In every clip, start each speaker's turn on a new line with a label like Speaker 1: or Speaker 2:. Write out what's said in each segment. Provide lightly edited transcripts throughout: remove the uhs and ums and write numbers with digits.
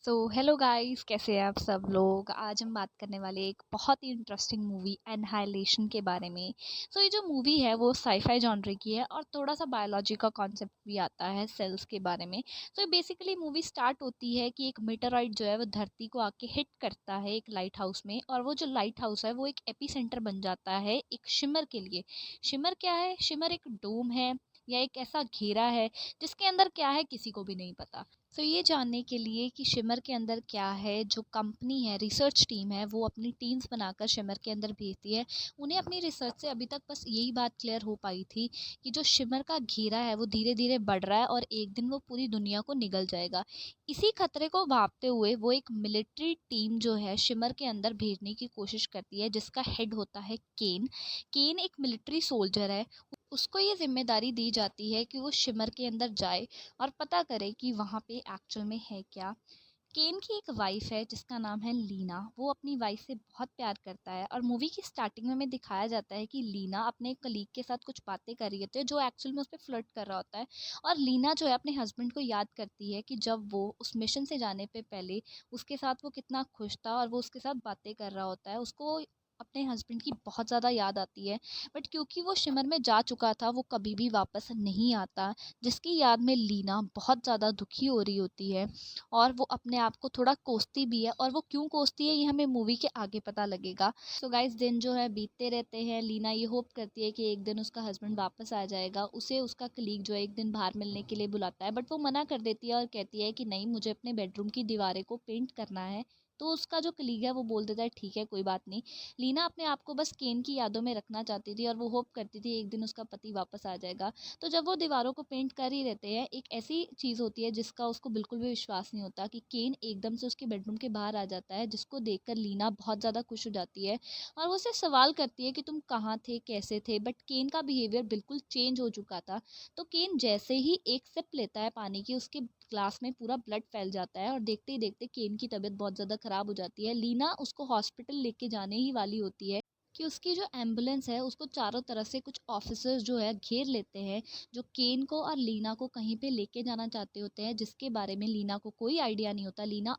Speaker 1: Hello guys, कैसे हैं आप सब लोग। आज हम बात करने वाले एक बहुत ही इंटरेस्टिंग मूवी एनहाइलेशन के बारे में। ये जो मूवी है वो साईफाई जॉनर की है और थोड़ा सा बायोलॉजी का कॉन्सेप्ट भी आता है सेल्स के बारे में। बेसिकली मूवी स्टार्ट होती है कि एक मीटरॉइड जो है वो धरती को आके हिट करता है एक लाइट हाउस में, और वो जो लाइट हाउस है वो एक एपी सेंटर बन जाता है एक शिमर के लिए। शिमर क्या है? शिमर एक डोम है या एक ऐसा घेरा है जिसके अंदर क्या है किसी को भी नहीं पता। ये जानने के लिए कि शिमर के अंदर क्या है, जो कंपनी है, रिसर्च टीम है, वो अपनी टीम्स बनाकर शिमर के अंदर भेजती है। उन्हें अपनी रिसर्च से अभी तक बस यही बात क्लियर हो पाई थी कि जो शिमर का घेरा है वो धीरे धीरे बढ़ रहा है और एक दिन वो पूरी दुनिया को निगल जाएगा। इसी खतरे को भांपते हुए वो एक मिलिट्री टीम जो है शिमर के अंदर भेजने की कोशिश करती है, जिसका हेड होता है केन। केन एक मिलिट्री सोल्जर है। उसको ये जिम्मेदारी दी जाती है कि वो शिमर के अंदर जाए और पता करे कि वहाँ पे एक्चुअल में है क्या। केन की एक वाइफ है जिसका नाम है लीना। वो अपनी वाइफ से बहुत प्यार करता है और मूवी की स्टार्टिंग में हमें दिखाया जाता है कि लीना अपने कलीग के साथ कुछ बातें कर रही होती है जो एक्चुअल में उस पर फ्लर्ट कर रहा होता है। और लीना जो है अपने हस्बैंड को याद करती है कि जब वो उस मिशन से जाने पे पहले उसके साथ वो कितना खुश था और वो उसके साथ बातें कर रहा होता है। उसको अपने हस्बैंड की बहुत ज़्यादा याद आती है। बट क्योंकि वो शिमर में जा चुका था वो कभी भी वापस नहीं आता, जिसकी याद में लीना बहुत ज़्यादा दुखी हो रही होती है। और वो अपने आप को थोड़ा कोसती भी है, और वो क्यों कोसती है ये हमें मूवी के आगे पता लगेगा। गाइस, दिन जो है बीतते रहते हैं। लीना ये होप करती है कि एक दिन उसका हस्बैंड वापस आ जाएगा। उसे उसका कलीग जो है एक दिन बाहर मिलने के लिए बुलाता है, बट वो मना कर देती है और कहती है कि नहीं, मुझे अपने बेडरूम की दीवारें को पेंट करना है। तो उसका जो कलीग है वो बोल देता है ठीक है, कोई बात नहीं। लीना अपने आप को बस केन की यादों में रखना चाहती थी और वो होप करती थी एक दिन उसका पति वापस आ जाएगा। तो जब वो दीवारों को पेंट कर ही रहते हैं, एक ऐसी चीज़ होती है जिसका उसको बिल्कुल भी विश्वास नहीं होता कि केन एकदम से उसके बेडरूम के बाहर आ जाता है, जिसको देखकर लीना बहुत ज़्यादा खुश हो जाती है और वो उससे सवाल करती है कि तुम कहाँ थे, कैसे थे। बट केन का बिहेवियर बिल्कुल चेंज हो चुका था। तो केन जैसे ही एक सिप लेता है पानी की, उसके ग्लास में पूरा ब्लड फैल जाता है और देखते ही देखते केन की तबीयत बहुत ज़्यादा ख़राब हो जाती है। लीना उसको हॉस्पिटल लेके जाने ही वाली होती है कि उसकी जो एम्बुलेंस है उसको चारों तरफ से कुछ ऑफिसर्स जो है घेर लेते हैं, जो केन को और लीना को कहीं पे लेके जाना चाहते होते हैं, जिसके बारे में लीना को कोई आइडिया नहीं होता। लीना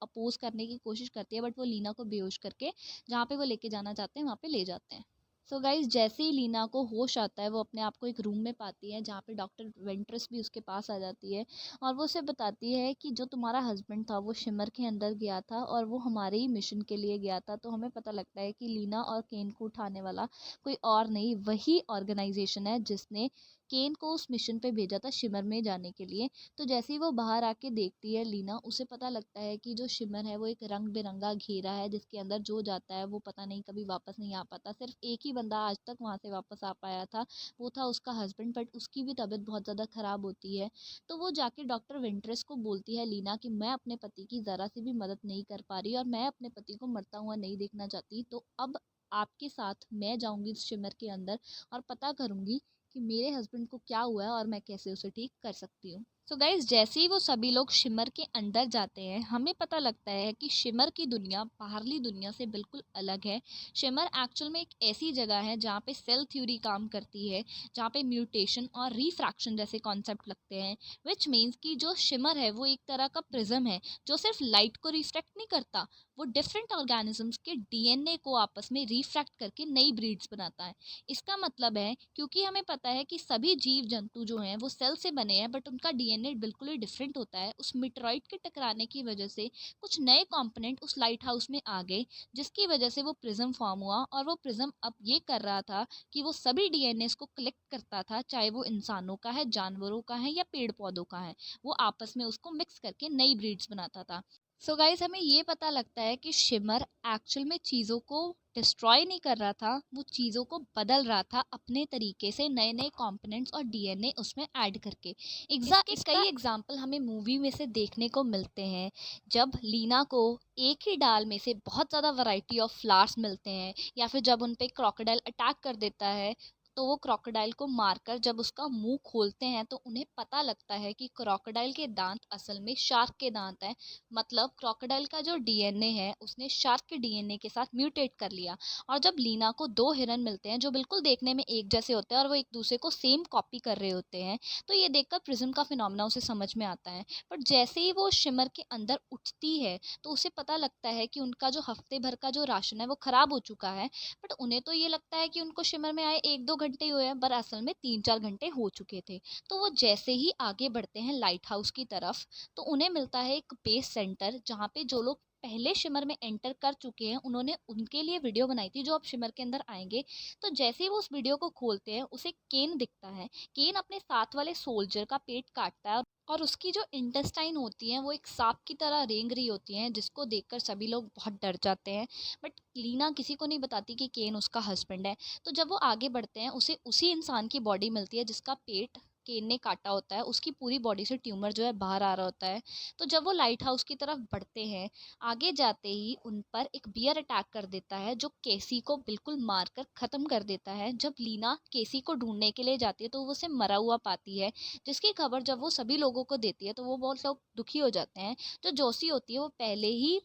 Speaker 1: अपोज करने की कोशिश करती है, बट वो लीना को बेहोश करके जहाँ पे वो लेके जाना चाहते हैं वहाँ पे ले जाते हैं। गाइज, जैसे ही लीना को होश आता है वो अपने आप को एक रूम में पाती है जहाँ पे डॉक्टर वेंट्रेस भी उसके पास आ जाती है। और वो उसे बताती है कि जो तुम्हारा हस्बैंड था वो शिमर के अंदर गया था और वो हमारे ही मिशन के लिए गया था। तो हमें पता लगता है कि लीना और केन को उठाने वाला कोई और नहीं, वही ऑर्गेनाइजेशन है जिसने केन को उस मिशन पे भेजा था शिमर में जाने के लिए। तो जैसे ही वो बाहर आके देखती है लीना, उसे पता लगता है कि जो शिमर है वो एक रंग बिरंगा घेरा है जिसके अंदर जो जाता है वो पता नहीं कभी वापस नहीं आ पाता। सिर्फ एक ही बंदा आज तक वहाँ से वापस आ पाया था, वो था उसका हस्बैंड, बट उसकी भी तबीयत बहुत ज़्यादा ख़राब होती है। तो वो जाके डॉक्टर विंट्रेस को बोलती है लीना कि मैं अपने पति की ज़रा सी भी मदद नहीं कर पा रही और मैं अपने पति को मरता हुआ नहीं देखना चाहती। तो अब आपके साथ मैं जाऊंगी इस शिमर के अंदर और पता करूंगी कि मेरे हस्बैंड को क्या हुआ है और मैं कैसे उसे ठीक कर सकती हूँ। गाइज, जैसे ही वो सभी लोग शिमर के अंदर जाते हैं हमें पता लगता है कि शिमर की दुनिया बाहरली दुनिया से बिल्कुल अलग है। शिमर एक्चुअल में एक ऐसी जगह है जहाँ पे सेल थ्योरी काम करती है, जहाँ पे म्यूटेशन और रिफ्रैक्शन जैसे कॉन्सेप्ट लगते हैं। विच मीन्स कि जो शिमर है वो एक तरह का प्रिज्म है जो सिर्फ लाइट को रिफ्रैक्ट नहीं करता, वो डिफरेंट ऑर्गेनिजम्स के डीएनए को आपस में रिफ्रैक्ट करके नई ब्रीड्स बनाता है। इसका मतलब है, क्योंकि हमें पता है कि सभी जीव जंतु जो हैं वो सेल से बने हैं, बट उनका डीएनए बिल्कुल ही डिफरेंट होता है। उस मिटरॉइड के टकराने की वजह से कुछ नए कंपोनेंट उस लाइट हाउस में आ गए, जिसकी वजह से वो प्रिज्म फॉर्म हुआ। और वो प्रिज्म अब ये कर रहा था कि वो सभी डीएनए को कलेक्ट करता था, चाहे वो इंसानों का है, जानवरों का है या पेड़ पौधों का है। वो आपस में उसको मिक्स करके नई ब्रीड्स बनाता था। गाइस, हमें ये पता लगता है कि शिमर एक्चुअल में चीज़ों को डिस्ट्रॉय नहीं कर रहा था, वो चीज़ों को बदल रहा था अपने तरीके से, नए नए कंपोनेंट्स और डीएनए उसमें ऐड करके। इसके कई एग्जाम्पल हमें मूवी में से देखने को मिलते हैं। जब लीना को एक ही डाल में से बहुत ज़्यादा वैरायटी ऑफ फ्लावर्स मिलते हैं, या फिर जब उन पे क्रोकोडाइल अटैक कर देता है, तो वो क्रोकोडाइल को मारकर जब उसका मुंह खोलते हैं तो उन्हें पता लगता है कि क्रोकोडाइल के दांत असल में शार्क के दांत हैं। मतलब क्रोकोडाइल का जो डीएनए है उसने शार्क के डीएनए के साथ म्यूटेट कर लिया। और जब लीना को दो हिरन मिलते हैं जो बिल्कुल देखने में एक जैसे होते हैं और वो एक दूसरे को सेम कॉपी कर रहे होते हैं, तो ये देखकर प्रिज्म का फिनोमेना उसे समझ में आता है। पर जैसे ही वो शिमर के अंदर उठती है तो उसे पता लगता है कि उनका जो हफ्ते भर का जो राशन है वो खराब हो चुका है। बट उन्हें तो ये लगता है कि उनको शिमर में आए 1-2 घंटे ही हुए हैं, पर असल में 3-4 घंटे हो चुके थे। तो वो जैसे ही आगे बढ़ते हैं लाइट हाउस की तरफ, तो उन्हें मिलता है एक बेस सेंटर जहाँ पे जो लोग पहले शिमर में एंटर कर चुके हैं उन्होंने उनके लिए वीडियो बनाई थी जो अब शिमर के अंदर आएंगे। तो जैसे ही वो उस वीडियो को खोलते हैं उसे केन दिखता है। केन अपने साथ वाले सोल्जर का पेट काटता है और उसकी जो इंटेस्टाइन होती हैं वो एक सांप की तरह रेंग रही होती हैं, जिसको देखकर सभी लोग बहुत डर जाते हैं। बट लीना किसी को नहीं बताती कि केन उसका हस्बैंड है। तो जब वो आगे बढ़ते हैं उसे उसी इंसान की बॉडी मिलती है जिसका पेट केन ने काटा होता है। उसकी पूरी बॉडी से ट्यूमर जो है बाहर आ रहा होता है। तो जब वो लाइट हाउस की तरफ बढ़ते हैं, आगे जाते ही उन पर एक बियर अटैक कर देता है जो केसी को बिल्कुल मारकर ख़त्म कर देता है। जब लीना केसी को ढूंढने के लिए जाती है तो वो उसे मरा हुआ पाती है, जिसकी खबर जब वो सभी लोगों को देती है तो वो बहुत लोग दुखी हो जाते हैं। जो जोशी होती है वो पहले ही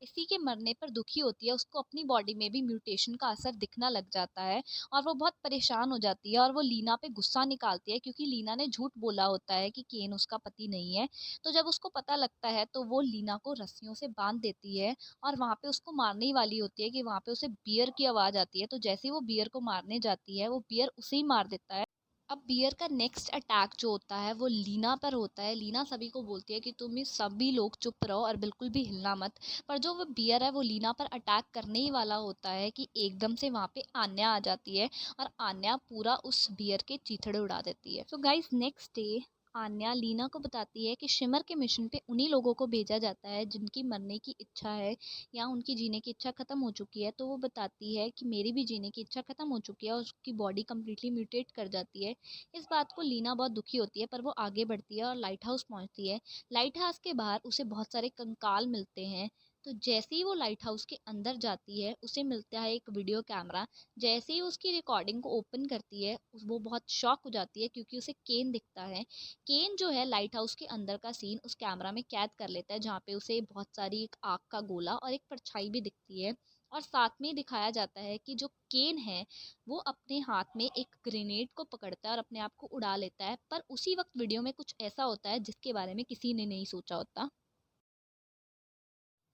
Speaker 1: इसी के मरने पर दुखी होती है, उसको अपनी बॉडी में भी म्यूटेशन का असर दिखना लग जाता है और वो बहुत परेशान हो जाती है और वो लीना पे गुस्सा निकालती है क्योंकि लीना ने झूठ बोला होता है कि केन उसका पति नहीं है। तो जब उसको पता लगता है तो वो लीना को रस्सियों से बांध देती है और वहाँ पे उसको मारने ही वाली होती है कि वहाँ पे उसे बियर की आवाज़ आती है। तो जैसे ही वो बियर को मारने जाती है वो बियर उसे ही मार देता है। अब बियर का नेक्स्ट अटैक जो होता है वो लीना पर होता है। लीना सभी को बोलती है कि तुम ये सभी लोग चुप रहो और बिल्कुल भी हिलना मत। पर जो वो बियर है वो लीना पर अटैक करने ही वाला होता है कि एकदम से वहाँ पे आन्या आ जाती है और आन्या पूरा उस बियर के चीथड़े उड़ा देती है। So guys, next day Aanya Leena को बताती है कि शिमर के मिशन पे उन्हीं लोगों को भेजा जाता है जिनकी मरने की इच्छा है या उनकी जीने की इच्छा ख़त्म हो चुकी है। तो वो बताती है कि मेरी भी जीने की इच्छा ख़त्म हो चुकी है और उसकी बॉडी कम्प्लीटली म्यूटेट कर जाती है। इस बात को लीना बहुत दुखी होती है, पर वो आगे बढ़ती है और लाइट हाउस पहुंचती है। लाइट हाउस के बाहर उसे बहुत सारे कंकाल मिलते हैं। तो जैसे ही वो लाइट हाउस के अंदर जाती है उसे मिलता है एक वीडियो कैमरा। जैसे ही उसकी रिकॉर्डिंग को ओपन करती है वो बहुत शॉक हो जाती है क्योंकि उसे केन दिखता है। केन जो है लाइट हाउस के अंदर का सीन उस कैमरा में कैद कर लेता है जहाँ पे उसे बहुत सारी एक आग का गोला और एक परछाई भी दिखती है। और साथ में दिखाया जाता है कि जो केन है वो अपने हाथ में एक ग्रेनेड को पकड़ता है और अपने आप को उड़ा लेता है। पर उसी वक्त वीडियो में कुछ ऐसा होता है जिसके बारे में किसी ने नहीं सोचा होता।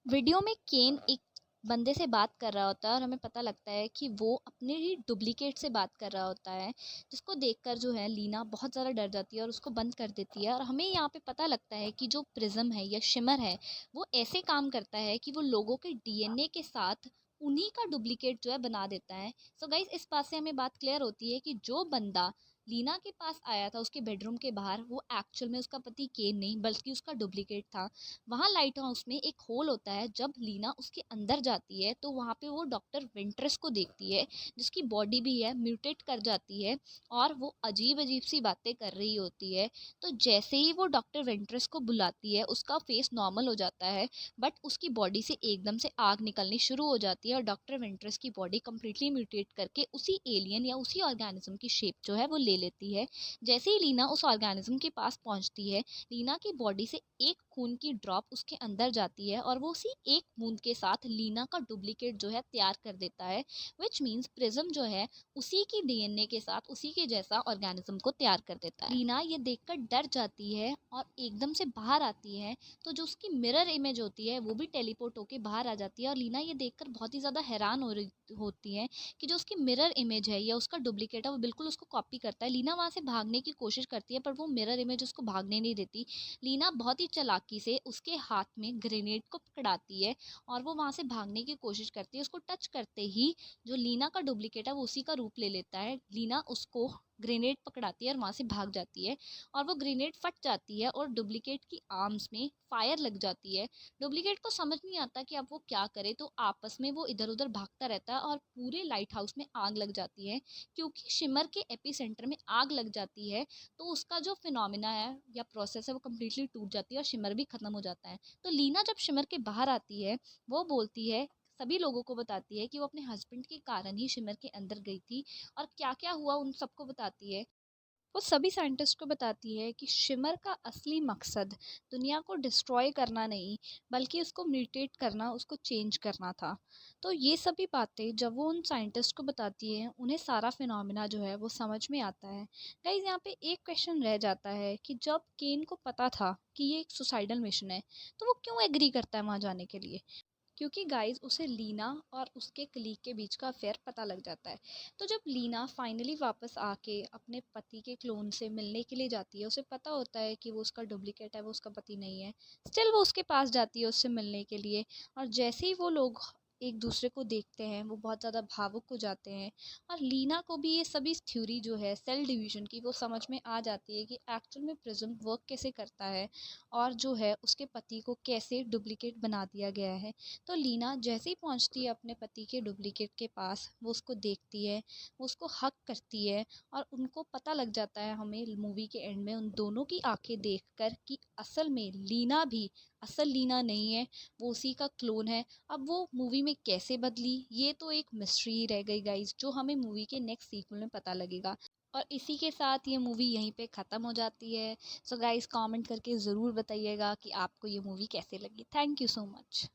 Speaker 1: वीडियो में केन एक बंदे से बात कर रहा होता है और हमें पता लगता है कि वो अपने ही डुप्लीकेट से बात कर रहा होता है, जिसको देखकर जो है लीना बहुत ज़्यादा डर जाती है और उसको बंद कर देती है। और हमें यहाँ पे पता लगता है कि जो प्रिज्म है या शिमर है वो ऐसे काम करता है कि वो लोगों के डीएनए के साथ उन्हीं का डुप्लीकेट जो है बना देता है। सो गाइस, इस बात से हमें बात क्लियर होती है कि जो बंदा लीना के पास आया था उसके बेडरूम के बाहर वो एक्चुअल में उसका पति केन नहीं बल्कि उसका डुप्लीकेट था। वहाँ लाइट हाउस में एक होल होता है। जब लीना उसके अंदर जाती है तो वहाँ पे वो डॉक्टर विंटरस को देखती है जिसकी बॉडी भी है म्यूटेट कर जाती है और वो अजीब अजीब सी बातें कर रही होती है। तो जैसे ही वो डॉक्टर विंटरस को बुलाती है उसका फेस नॉर्मल हो जाता है, बट उसकी बॉडी से एकदम से आग निकलनी शुरू हो जाती है और डॉक्टर विंटरस की बॉडी कम्प्लीटली म्यूटेट करके उसी एलियन या उसी ऑर्गेनिज्म की शेप जो है वो ले लेती है। जैसे ही लीना उस ऑर्गेनिज्म के पास पहुंचती है, लीना की बॉडी से एक खून की ड्रॉप उसके अंदर जाती है और वो उसी एक बूंद के साथ लीना का डुप्लीकेट जो है तैयार कर देता है। विच मीन्स प्रिज्म जो है उसी की डीएनए के साथ उसी के जैसा ऑर्गेनिज्म को तैयार कर देता है। लीना ये देखकर डर जाती है और एकदम से बाहर आती है। तो जो उसकी मिरर इमेज होती है वो भी टेलीपोर्ट होके बाहर आ जाती है और लीना ये देखकर बहुत ही ज़्यादा हैरान हो रही होती है कि जो उसकी मिरर इमेज है या उसका डुप्लीकेट है वो बिल्कुल उसको कॉपी करता है। लीना वहाँ से भागने की कोशिश करती है पर वो मिरर इमेज उसको भागने नहीं देती। लीना बहुत ही चालाकी से उसके हाथ में ग्रेनेड को पकड़ाती है और वो वहाँ से भागने की कोशिश करती है। उसको टच करते ही जो लीना का डुप्लीकेट है वो उसी का रूप ले लेता है। लीना उसको ग्रेनेड पकड़ाती है और वहाँ से भाग जाती है और वो ग्रेनेड फट जाती है और डुप्लीकेट की आर्म्स में फायर लग जाती है। डुप्लीकेट को समझ नहीं आता कि अब वो क्या करे, तो आपस में वो इधर उधर भागता रहता है और पूरे लाइट हाउस में आग लग जाती है। क्योंकि शिमर के एपी सेंटर में आग लग जाती है तो उसका जो फिनोमिना है या प्रोसेस है वो कम्प्लीटली टूट जाती है और शिमर भी ख़त्म हो जाता है। तो लीना जब शिमर के बाहर आती है वो बोलती है सभी लोगों को बताती है कि वो अपने हस्बैंड के कारण ही शिमर के अंदर गई थी और क्या-क्या हुआ उन सबको बताती है। वो सभी साइंटिस्ट को बताती है कि शिमर का असली मकसद दुनिया को डिस्ट्रॉय करना नहीं, बल्कि उसको म्यूटेट करना, उसको चेंज करना था। तो ये सभी बातें जब वो उन साइंटिस्ट को बताती है, उन्हें सारा फिनोमिना जो है वो समझ में आता है। गाइस, यहाँ पे एक क्वेश्चन रह जाता है कि जब केन को पता था कि ये एक सुसाइडल मिशन है, तो वो क्यों एग्री करता है वहाँ जाने के लिए? क्योंकि गाइस उसे लीना और उसके कलीग के बीच का अफेयर पता लग जाता है। तो जब लीना फाइनली वापस आके अपने पति के क्लोन से मिलने के लिए जाती है, उसे पता होता है कि वो उसका डुप्लीकेट है, वो उसका पति नहीं है। स्टिल वो उसके पास जाती है उससे मिलने के लिए, और जैसे ही वो लोग एक दूसरे को देखते हैं, वो बहुत ज़्यादा भावुक हो जाते हैं। और लीना को भी ये सभी थ्योरी जो है सेल डिवीजन की, वो समझ में आ जाती है कि एक्चुअल में प्रिज्म वर्क कैसे करता है, और जो है उसके पति को कैसे डुप्लीकेट बना दिया गया है। तो लीना जैसे ही पहुंचती है अपने पति के डुप्लीकेट के पास, वो उसको देखती है, वो उसको हक करती है, और उनको पता लग जाता है हमें मूवी के एंड में उन दोनों की आंखें देखकर कि असल में लीना भी असल लीना नहीं है, वो उसी का क्लोन है। अब वो मूवी में कैसे बदली, ये तो एक मिस्ट्री रह गई गाइस, जो हमें मूवी के नेक्स्ट सीक्वल में पता लगेगा। और इसी के साथ ये मूवी यहीं पे ख़त्म हो जाती है। सो गाइस, कमेंट करके ज़रूर बताइएगा कि आपको ये मूवी कैसे लगी। Thank you so much.